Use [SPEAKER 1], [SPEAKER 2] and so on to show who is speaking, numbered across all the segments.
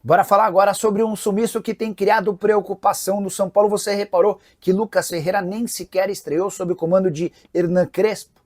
[SPEAKER 1] Bora falar agora sobre um sumiço que tem criado preocupação no São Paulo. Você reparou que Lucas Ferreira nem sequer estreou sob o comando de Hernan Crespo?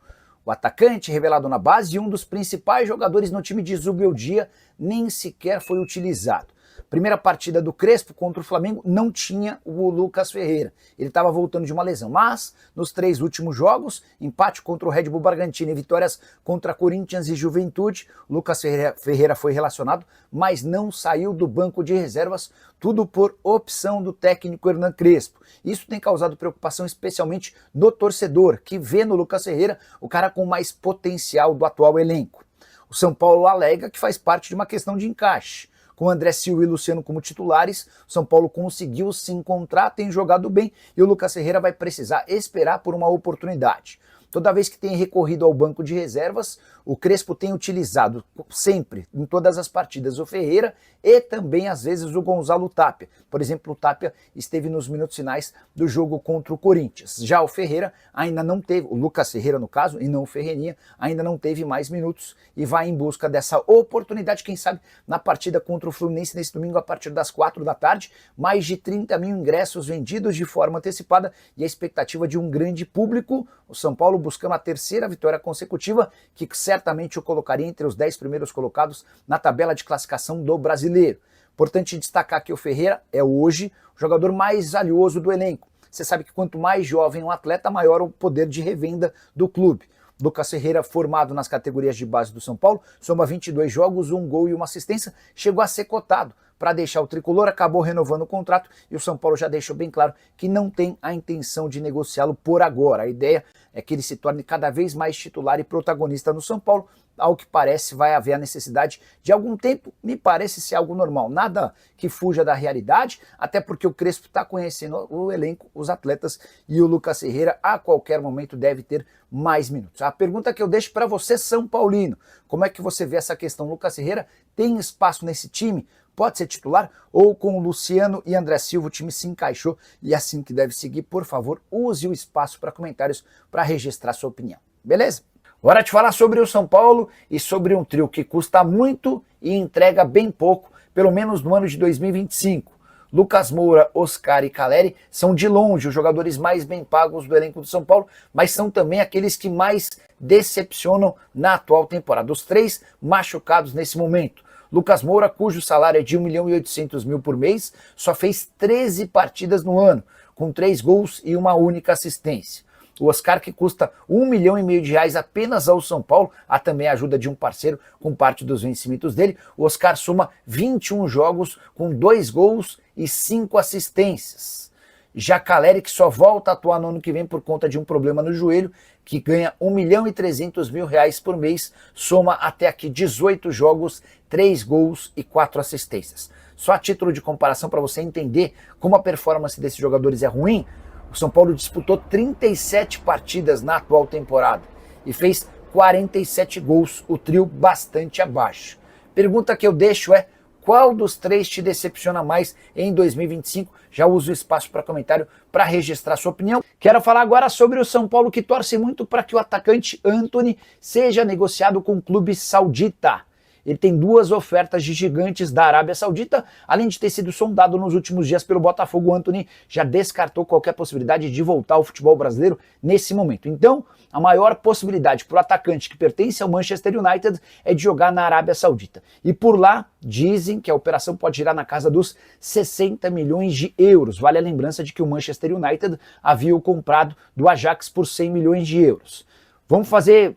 [SPEAKER 1] O atacante, revelado na base e um dos principais jogadores no time de Zubeldia, nem sequer foi utilizado. Primeira partida do Crespo contra o Flamengo não tinha o Lucas Ferreira. Ele estava voltando de uma lesão, mas nos 3 últimos jogos, empate contra o Red Bull Bragantino e vitórias contra Corinthians e Juventude, Lucas Ferreira foi relacionado, mas não saiu do banco de reservas, tudo por opção do técnico Hernan Crespo. Isso tem causado preocupação especialmente no torcedor, que vê no Lucas Ferreira o cara com mais potencial do atual elenco. O São Paulo alega que faz parte de uma questão de encaixe. Com André Silva e Luciano como titulares, o São Paulo conseguiu se encontrar, tem jogado bem e o Lucas Ferreira vai precisar esperar por uma oportunidade. Toda vez que tem recorrido ao banco de reservas, o Crespo tem utilizado sempre, em todas as partidas, o Ferreira e também, às vezes, o Gonzalo Tapia. Por exemplo, o Tapia esteve nos minutos finais do jogo contra o Corinthians. Já o Ferreira ainda não teve, o Lucas Ferreira, no caso, e não o Ferreirinha, ainda não teve mais minutos e vai em busca dessa oportunidade, quem sabe, na partida contra o Fluminense nesse domingo, a partir das 4 da tarde. Mais de 30 mil ingressos vendidos de forma antecipada e a expectativa de um grande público. O São Paulo buscando a 3ª vitória consecutiva, que certamente o colocaria entre os 10 primeiros colocados na tabela de classificação do Brasileiro. Importante destacar que o Ferreira é hoje o jogador mais valioso do elenco. Você sabe que quanto mais jovem um atleta, maior o poder de revenda do clube. Lucas Ferreira, formado nas categorias de base do São Paulo, soma 22 jogos, 1 gol e 1 assistência, chegou a ser cotado para deixar o tricolor, acabou renovando o contrato e o São Paulo já deixou bem claro que não tem a intenção de negociá-lo por agora. A ideia é que ele se torne cada vez mais titular e protagonista no São Paulo. Ao que parece, vai haver a necessidade de algum tempo, me parece ser algo normal, nada que fuja da realidade, até porque o Crespo está conhecendo o elenco, os atletas, e o Lucas Ferreira a qualquer momento deve ter mais minutos. A pergunta que eu deixo para você, São Paulino, como é que você vê essa questão? Lucas Ferreira tem espaço nesse time? Pode ser titular? Ou com o Luciano e André Silva o time se encaixou e assim que deve seguir? Por favor, use o espaço para comentários para registrar sua opinião. Beleza? Hora de falar sobre o São Paulo e sobre um trio que custa muito e entrega bem pouco, pelo menos no ano de 2025. Lucas Moura, Oscar e Caleri são de longe os jogadores mais bem pagos do elenco do São Paulo, mas são também aqueles que mais decepcionam na atual temporada. Os 3 machucados nesse momento. Lucas Moura, cujo salário é de 1.800.000 por mês, só fez 13 partidas no ano, com 3 gols e uma única assistência. O Oscar, que custa R$1,5 milhão apenas ao São Paulo, há também a ajuda de um parceiro com parte dos vencimentos dele. O Oscar soma 21 jogos com 2 gols e 5 assistências. Já Caleri, que só volta a atuar no ano que vem por conta de um problema no joelho, que ganha R$1.300.000 por mês, soma até aqui 18 jogos, 3 gols e 4 assistências. Só a título de comparação para você entender como a performance desses jogadores é ruim, o São Paulo disputou 37 partidas na atual temporada e fez 47 gols, o trio bastante abaixo. Pergunta que eu deixo é: qual dos 3 te decepciona mais em 2025? Já uso o espaço para comentário para registrar sua opinião. Quero falar agora sobre o São Paulo, que torce muito para que o atacante Antony seja negociado com o clube saudita. Ele tem 2 ofertas de gigantes da Arábia Saudita, além de ter sido sondado nos últimos dias pelo Botafogo. O Antony já descartou qualquer possibilidade de voltar ao futebol brasileiro nesse momento. Então, a maior possibilidade para o atacante que pertence ao Manchester United é de jogar na Arábia Saudita. E por lá, dizem que a operação pode girar na casa dos 60 milhões de euros. Vale a lembrança de que o Manchester United havia o comprado do Ajax por 100 milhões de euros. Vamos fazer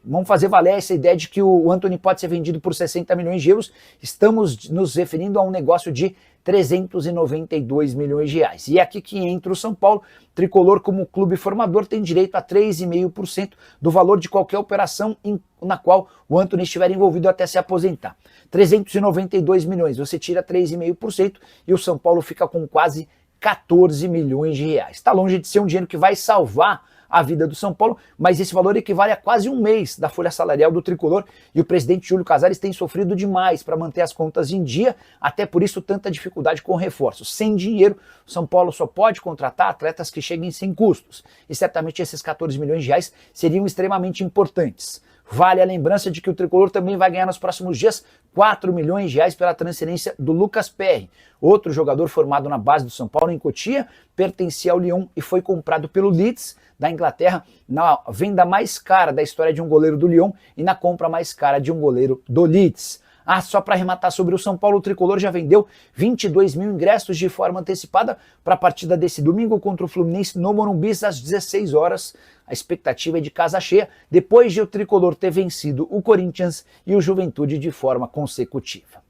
[SPEAKER 1] valer essa ideia de que o Antony pode ser vendido por 60 milhões de euros. Estamos nos referindo a um negócio de 392 milhões de reais. E é aqui que entra o São Paulo. Tricolor, como clube formador, tem direito a 3,5% do valor de qualquer operação na qual o Antony estiver envolvido até se aposentar. 392 milhões, você tira 3,5% e o São Paulo fica com quase 14 milhões de reais. Está longe de ser um dinheiro que vai salvar a vida do São Paulo, mas esse valor equivale a quase um mês da folha salarial do tricolor e o presidente Júlio Casares tem sofrido demais para manter as contas em dia, até por isso tanta dificuldade com reforços. Sem dinheiro, o São Paulo só pode contratar atletas que cheguem sem custos e certamente esses 14 milhões de reais seriam extremamente importantes. Vale a lembrança de que o tricolor também vai ganhar nos próximos dias 4 milhões de reais pela transferência do Lucas Perry, outro jogador formado na base do São Paulo em Cotia, pertencia ao Lyon e foi comprado pelo Leeds da Inglaterra na venda mais cara da história de um goleiro do Lyon e na compra mais cara de um goleiro do Leeds. Só para arrematar sobre o São Paulo, o Tricolor já vendeu 22 mil ingressos de forma antecipada para a partida desse domingo contra o Fluminense no Morumbi às 16 horas. A expectativa é de casa cheia, depois de o Tricolor ter vencido o Corinthians e o Juventude de forma consecutiva.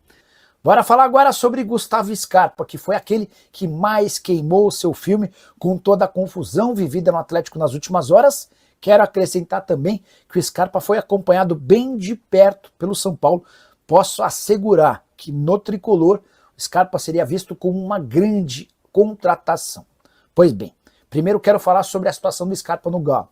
[SPEAKER 1] Bora falar agora sobre Gustavo Scarpa, que foi aquele que mais queimou o seu filme com toda a confusão vivida no Atlético nas últimas horas. Quero acrescentar também que o Scarpa foi acompanhado bem de perto pelo São Paulo. Posso assegurar que no Tricolor o Scarpa seria visto como uma grande contratação. Pois bem, primeiro quero falar sobre a situação do Scarpa no Galo.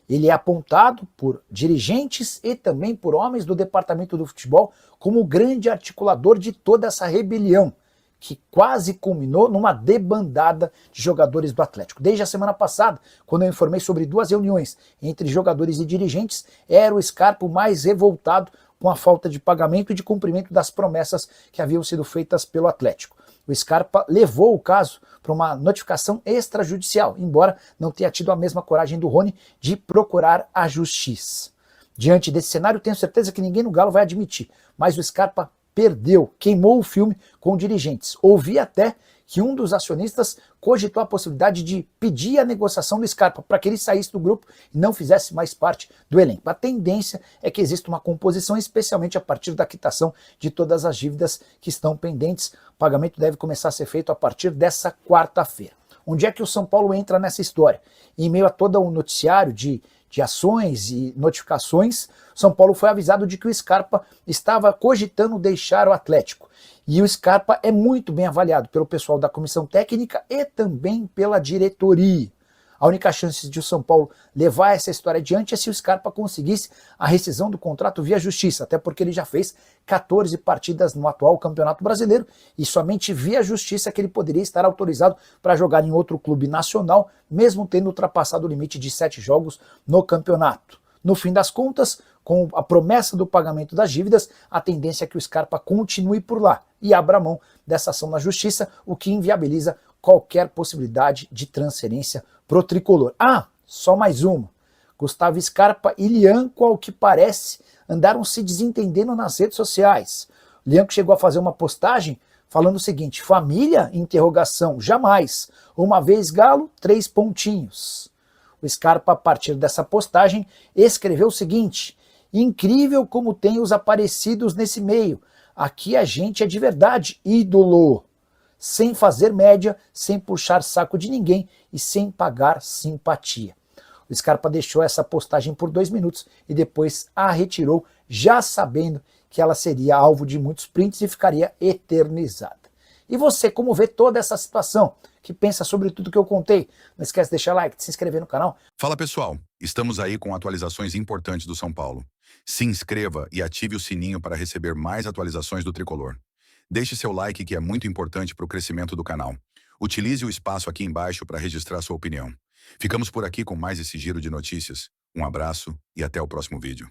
[SPEAKER 1] Ele é apontado por dirigentes e também por homens do departamento do futebol como o grande articulador de toda essa rebelião, que quase culminou numa debandada de jogadores do Atlético. Desde a semana passada, quando eu informei sobre 2 reuniões entre jogadores e dirigentes, era o Scarpa o mais revoltado com a falta de pagamento e de cumprimento das promessas que haviam sido feitas pelo Atlético. O Scarpa levou o caso para uma notificação extrajudicial, embora não tenha tido a mesma coragem do Rony de procurar a justiça. Diante desse cenário, tenho certeza que ninguém no Galo vai admitir, mas o Scarpa perdeu, queimou o filme com dirigentes. Ouvi até que um dos acionistas cogitou a possibilidade de pedir a negociação do Scarpa para que ele saísse do grupo e não fizesse mais parte do elenco. A tendência é que exista uma composição, especialmente a partir da quitação de todas as dívidas que estão pendentes. O pagamento deve começar a ser feito a partir dessa quarta-feira. Onde é que o São Paulo entra nessa história? Em meio a todo um noticiário de ações e notificações, São Paulo foi avisado de que o Scarpa estava cogitando deixar o Atlético. E o Scarpa é muito bem avaliado pelo pessoal da comissão técnica e também pela diretoria. A única chance de o São Paulo levar essa história adiante é se o Scarpa conseguisse a rescisão do contrato via justiça, até porque ele já fez 14 partidas no atual Campeonato Brasileiro e somente via justiça que ele poderia estar autorizado para jogar em outro clube nacional, mesmo tendo ultrapassado o limite de 7 jogos no campeonato. No fim das contas, com a promessa do pagamento das dívidas, a tendência é que o Scarpa continue por lá e abra mão dessa ação na justiça, o que inviabiliza qualquer possibilidade de transferência pro Tricolor. Só mais uma. Gustavo Scarpa e Lianco, ao que parece, andaram se desentendendo nas redes sociais. O Lianco chegou a fazer uma postagem falando o seguinte: família? Interrogação, jamais. Uma vez Galo, 3 pontinhos. O Scarpa, a partir dessa postagem, escreveu o seguinte: incrível como tem os aparecidos nesse meio. Aqui a gente é de verdade, ídolo. Sem fazer média, sem puxar saco de ninguém e sem pagar simpatia. O Scarpa deixou essa postagem por 2 minutos e depois a retirou, já sabendo que ela seria alvo de muitos prints e ficaria eternizada. E você, como vê toda essa situação? Que pensa sobre tudo que eu contei? Não esquece de deixar like, de se inscrever no canal.
[SPEAKER 2] Fala pessoal, estamos aí com atualizações importantes do São Paulo. Se inscreva e ative o sininho para receber mais atualizações do Tricolor. Deixe seu like, que é muito importante para o crescimento do canal. Utilize o espaço aqui embaixo para registrar sua opinião. Ficamos por aqui com mais esse giro de notícias. Um abraço e até o próximo vídeo.